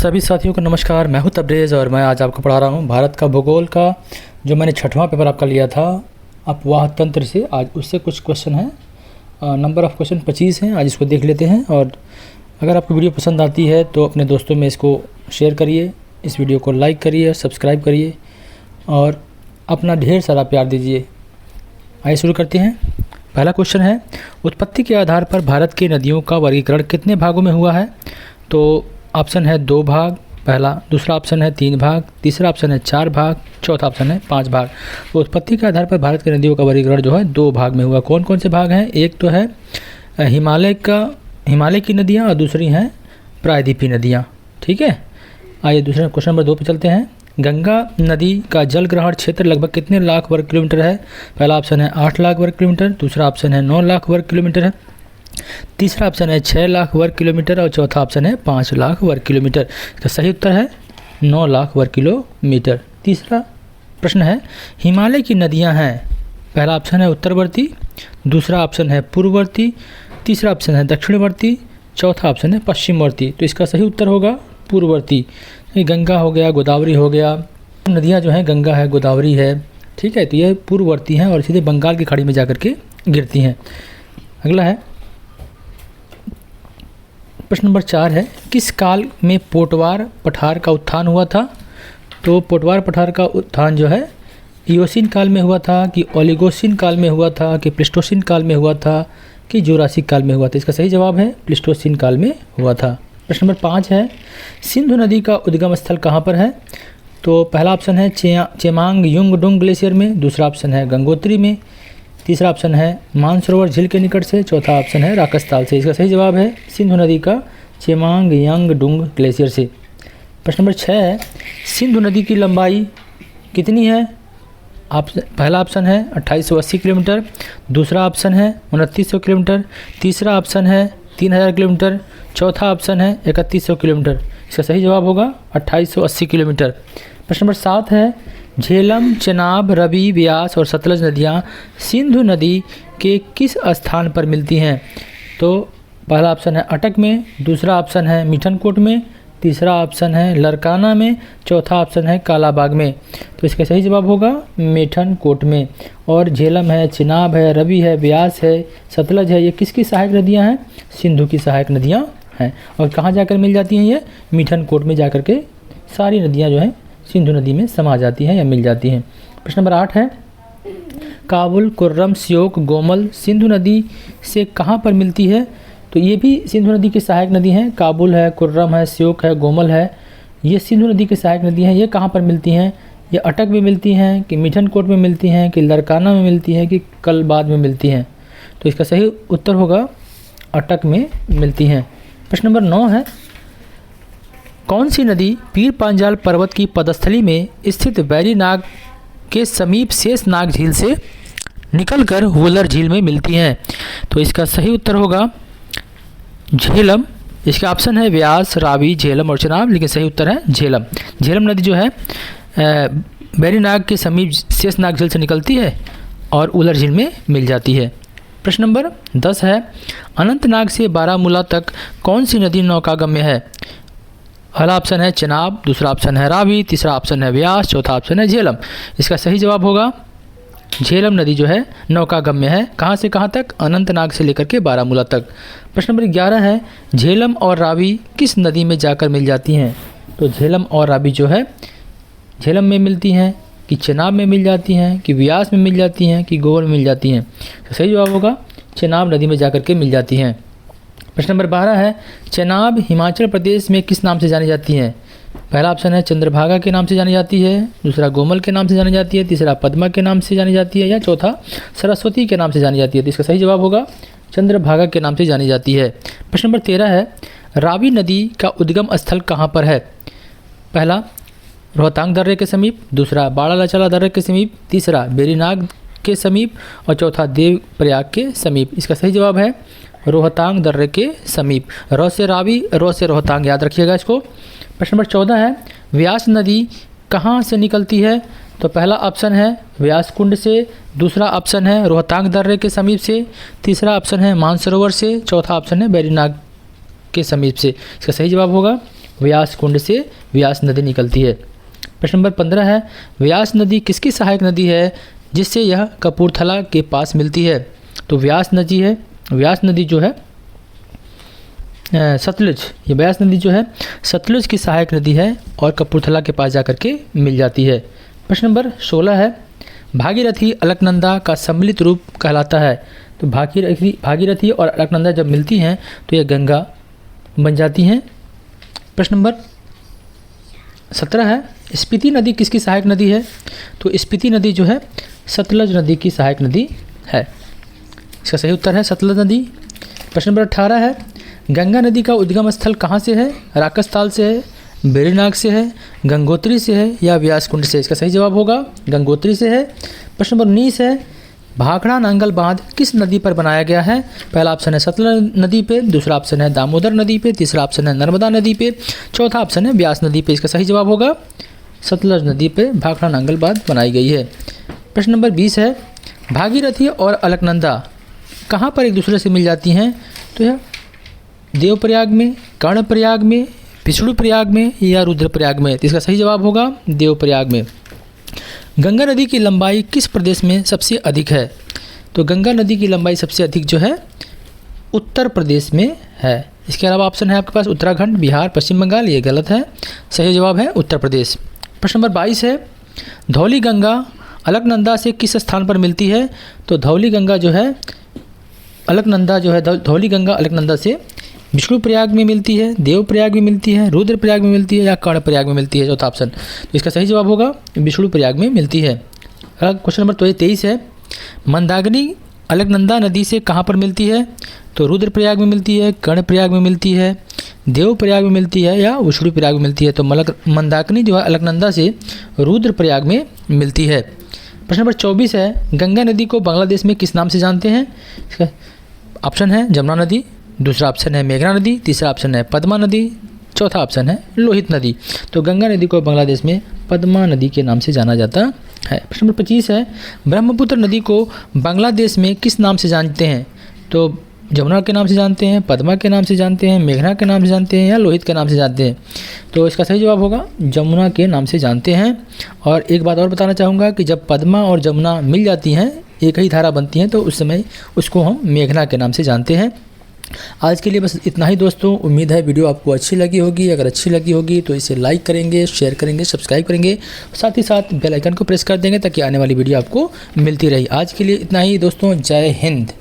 सभी साथियों को नमस्कार। मैं हूं तब्रेज़ और मैं आज आपको पढ़ा रहा हूं भारत का भूगोल का जो मैंने 6वां पेपर आपका लिया था अपवाह तंत्र से। आज उससे कुछ क्वेश्चन हैं। नंबर ऑफ़ क्वेश्चन 25 हैं। आज इसको देख लेते हैं और अगर आपको वीडियो पसंद आती है तो अपने दोस्तों में इसको शेयर करिए, इस वीडियो को लाइक करिए, सब्सक्राइब करिए और अपना ढेर सारा प्यार दीजिए। आइए शुरू करते हैं। पहला क्वेश्चन है, उत्पत्ति के आधार पर भारत की नदियों का वर्गीकरण कितने भागों में हुआ है? तो ऑप्शन है 2 भाग पहला, दूसरा ऑप्शन है 3 भाग, तीसरा ऑप्शन है 4 भाग, चौथा ऑप्शन है 5 भाग। तो उत्पत्ति के आधार पर भारत की नदियों का वर्गीकरण जो है 2 भाग में हुआ। कौन कौन से भाग हैं? एक तो है हिमालय की नदियाँ और दूसरी हैं प्रायद्वीपीय नदियाँ। ठीक है, आइए दूसरे क्वेश्चन नंबर 2 पे चलते हैं। गंगा नदी का जल ग्रहण क्षेत्र लगभग कितने लाख वर्ग किलोमीटर है? पहला ऑप्शन है 8 लाख वर्ग किलोमीटर, दूसरा ऑप्शन है 9 लाख वर्ग किलोमीटर है, तीसरा ऑप्शन है 6 लाख वर्ग किलोमीटर और चौथा ऑप्शन है 5 लाख वर्ग किलोमीटर। इसका सही उत्तर है 9 लाख वर्ग किलोमीटर। तीसरा प्रश्न है, हिमालय की नदियां हैं। पहला ऑप्शन है उत्तरवर्ती, दूसरा ऑप्शन है पूर्ववर्ती, तीसरा ऑप्शन है दक्षिणवर्ती, चौथा ऑप्शन है पश्चिमवर्ती। तो इसका सही उत्तर होगा पूर्ववर्ती। गंगा हो गया, गोदावरी हो गया, नदियाँ जो हैं गंगा है, गोदावरी है, ठीक है, तो ये पूर्ववर्ती हैं और सीधे बंगाल की खाड़ी में जा कर के गिरती हैं। अगला है प्रश्न नंबर 4 है, किस काल में पोटवार पठार का उत्थान हुआ था? तो पोटवार पठार का उत्थान जो है इयोसीन काल में हुआ था कि ओलिगोसीन काल में हुआ था कि प्लिस्टोसीन काल में हुआ था कि जुरासिक काल में हुआ था? इसका सही जवाब है प्लिस्टोसीन काल में हुआ था। प्रश्न नंबर 5 है, सिंधु नदी का उद्गम स्थल कहाँ पर है? तो पहला ऑप्शन है चेमांग युंगडुंग ग्लेशियर में, दूसरा ऑप्शन है गंगोत्री में, तीसरा ऑप्शन है मानसरोवर झील के निकट से, चौथा ऑप्शन है राकसताल से। इसका सही जवाब है सिंधु नदी का चेमांग यांगडुंग ग्लेशियर से। प्रश्न नंबर 6 है, सिंधु नदी की लंबाई कितनी है? पहला ऑप्शन है 2880 किलोमीटर, दूसरा ऑप्शन है 2900 किलोमीटर, तीसरा ऑप्शन है 3000 किलोमीटर, चौथा ऑप्शन है 3100 किलोमीटर। इसका सही जवाब होगा 2880 किलोमीटर। प्रश्न नंबर 7 है, झेलम, चेनाब, रवि, व्यास और सतलज नदियाँ सिंधु नदी के किस स्थान पर मिलती हैं? तो पहला ऑप्शन है अटक में, दूसरा ऑप्शन है मिठनकोट में, तीसरा ऑप्शन है लरकाना में, चौथा ऑप्शन है कालाबाग में। तो इसका सही जवाब होगा मिठनकोट में। और झेलम है, चिनाब है, रवि है, व्यास है, सतलज है, ये किसकी सहायक नदियाँ हैं? सिंधु की सहायक नदियाँ हैं। और कहाँ जाकर मिल जाती हैं? ये मिठनकोट में जाकर के सारी नदियाँ जो हैं सिंधु नदी में समा जाती हैं या मिल जाती हैं। प्रश्न नंबर 8 है, काबुल, कुर्रम, श्योक, गोमल सिंधु नदी से कहाँ पर मिलती है? तो ये भी सिंधु नदी की सहायक नदी हैं। काबुल है, कुर्रम है, श्योक है, गोमल है, ये सिंधु नदी की सहायक नदी हैं। ये कहाँ पर मिलती हैं? ये अटक में मिलती हैं कि मिठनकोट में मिलती हैं कि लरकाना में मिलती हैं कि कलबाद में मिलती हैं? तो इसका सही उत्तर होगा अटक में मिलती हैं। प्रश्न नंबर 9 है, कौन सी नदी पीर पांजाल पर्वत की पदस्थली में स्थित वैरीनाग के समीप शेषनाग झील से निकलकर वुलर झील में मिलती हैं? तो इसका सही उत्तर होगा झेलम। इसका ऑप्शन है व्यास, रावी, झेलम और चेनाब, लेकिन सही उत्तर है झेलम। झेलम नदी जो है वैरीनाग के समीप शेषनाग झील से निकलती है और वुलर झील में मिल जाती है। प्रश्न नंबर 10 है, अनंतनाग से बारामूला तक कौन सी नदी नौकागम्य है? पहला ऑप्शन है चेनाब, दूसरा ऑप्शन है रावी, तीसरा ऑप्शन है व्यास, चौथा ऑप्शन है झेलम। इसका सही जवाब होगा झेलम नदी जो है नौकागम्य है। कहाँ से कहाँ तक? अनंतनाग से लेकर के बारामूला तक। प्रश्न नंबर 11 है, झेलम और रावी किस नदी में जाकर मिल जाती हैं? तो झेलम और रावी जो है झेलम में मिलती हैं कि चेनाब में मिल जाती हैं कि व्यास में मिल जाती हैं कि गोमल में मिल जाती हैं? तो सही जवाब होगा चेनाब नदी में जाकर के मिल जाती हैं। प्रश्न नंबर 12 है, चेनाब हिमाचल प्रदेश में किस नाम से जानी जाती हैं? पहला ऑप्शन है चंद्रभागा के नाम से जानी जाती है, दूसरा गोमल के नाम से जानी जाती है, तीसरा पद्मा के नाम से जानी जाती है या चौथा सरस्वती के नाम से जानी जाती है? तो इसका सही जवाब होगा चंद्रभागा के नाम से जानी जाती है। प्रश्न नंबर 13 है, रावी नदी का उद्गम स्थल कहाँ पर है? पहला रोहतांग दर्रे के समीप, दूसरा बाड़ालाचाला दर्रे के समीप, तीसरा बेरीनाग के समीप और चौथा देवप्रयाग के समीप। इसका सही जवाब है रोहतांग दर्रे के समीप। रो से रावी, रो से रोहतांग, याद रखिएगा इसको। प्रश्न नंबर 14 है, व्यास नदी कहाँ से निकलती है? तो पहला ऑप्शन है व्यास कुंड से, दूसरा ऑप्शन है रोहतांग दर्रे के समीप से, तीसरा ऑप्शन है मानसरोवर से, चौथा ऑप्शन है बेरीनाग के समीप से। इसका सही जवाब होगा व्यास कुंड से व्यास नदी निकलती है। प्रश्न नंबर 15 है, व्यास नदी किसकी सहायक नदी है जिससे यह कपूरथला के पास मिलती है? तो व्यास नदी जो है सतलुज, ये व्यास नदी जो है सतलुज की सहायक नदी है और कपूरथला के पास जाकर के मिल जाती है। प्रश्न नंबर 16 है, भागीरथी अलकनंदा का सम्मिलित रूप कहलाता है। तो भागीरथी और अलकनंदा जब मिलती हैं तो ये गंगा बन जाती हैं। प्रश्न नंबर 17 है, स्पीति नदी किसकी सहायक नदी है? तो स्पीति नदी जो है सतलज नदी की सहायक नदी है। इसका सही उत्तर है सतलज नदी। प्रश्न नंबर 18 है, गंगा नदी का उद्गम स्थल कहाँ से है? राकसताल से है, बेरीनाग से है, गंगोत्री से है या व्यास कुंड से? इसका सही जवाब होगा गंगोत्री से है। प्रश्न नंबर 19 है, भाखड़ा नांगल बांध किस नदी पर बनाया गया है? पहला ऑप्शन है सतलज नदी पे, दूसरा ऑप्शन है दामोदर नदी पे, तीसरा ऑप्शन है नर्मदा नदी पे, चौथा ऑप्शन है व्यास नदी पे। इसका सही जवाब होगा सतलज नदी पे भाखड़ा नांगल बांध बनाई गई है। प्रश्न नंबर 20 है, भागीरथी और अलकनंदा कहाँ पर एक दूसरे से मिल जाती हैं? तो यह देवप्रयाग में, कर्णप्रयाग में, विष्णुप्रयाग में या रुद्रप्रयाग में? इसका सही जवाब होगा देवप्रयाग में। गंगा नदी की लंबाई किस प्रदेश में सबसे अधिक है? तो गंगा नदी की लंबाई सबसे अधिक जो है उत्तर प्रदेश में है। इसके अलावा ऑप्शन है आपके पास उत्तराखंड, बिहार, पश्चिम बंगाल, ये गलत है। सही जवाब है उत्तर प्रदेश। प्रश्न नंबर 22 है, धौली गंगा अलकनंदा से किस स्थान पर मिलती है? तो धौली गंगा अलकनंदा से विष्णुप्रयाग में मिलती है, देवप्रयाग में मिलती है, रुद्रप्रयाग में मिलती है या कर्णप्रयाग में मिलती है? चौथा ऑप्शन। तो इसका सही जवाब होगा विष्णुप्रयाग में मिलती है। क्वेश्चन नंबर 23 है, मंदाकिनी अलकनंदा नदी से कहाँ पर मिलती है? तो रुद्रप्रयाग में मिलती है, कर्णप्रयाग में मिलती है, देवप्रयाग में मिलती है या विष्णुप्रयाग में मिलती है? तो मंदाकिनी जो है अलकनंदा से रुद्रप्रयाग में मिलती है। प्रश्न नंबर 24 है, गंगा नदी को बांग्लादेश में किस नाम से जानते हैं? इसका ऑप्शन है जमुना नदी, दूसरा ऑप्शन है मेघना नदी, तीसरा ऑप्शन है पद्मा नदी, चौथा ऑप्शन है लोहित नदी। तो गंगा नदी को बांग्लादेश में पद्मा नदी के नाम से जाना जाता है। प्रश्न नंबर 25 है, ब्रह्मपुत्र नदी को बांग्लादेश में किस नाम से जानते हैं? तो जमुना के नाम से जानते हैं, पद्मा के नाम से जानते हैं, मेघना के नाम से जानते हैं या लोहित के नाम से जानते हैं? तो इसका सही जवाब होगा जमुना के नाम से जानते हैं। और एक बात और बताना चाहूँगा कि जब पद्मा और जमुना मिल जाती हैं, एक ही धारा बनती हैं, तो उस समय उसको हम मेघना के नाम से जानते हैं। आज के लिए बस इतना ही दोस्तों। उम्मीद है वीडियो आपको अच्छी लगी होगी। अगर अच्छी लगी होगी तो इसे लाइक करेंगे, शेयर करेंगे, सब्सक्राइब करेंगे, साथ ही साथ बेल आइकन को प्रेस कर देंगे ताकि आने वाली वीडियो आपको मिलती रही। आज के लिए इतना ही दोस्तों। जय हिंद।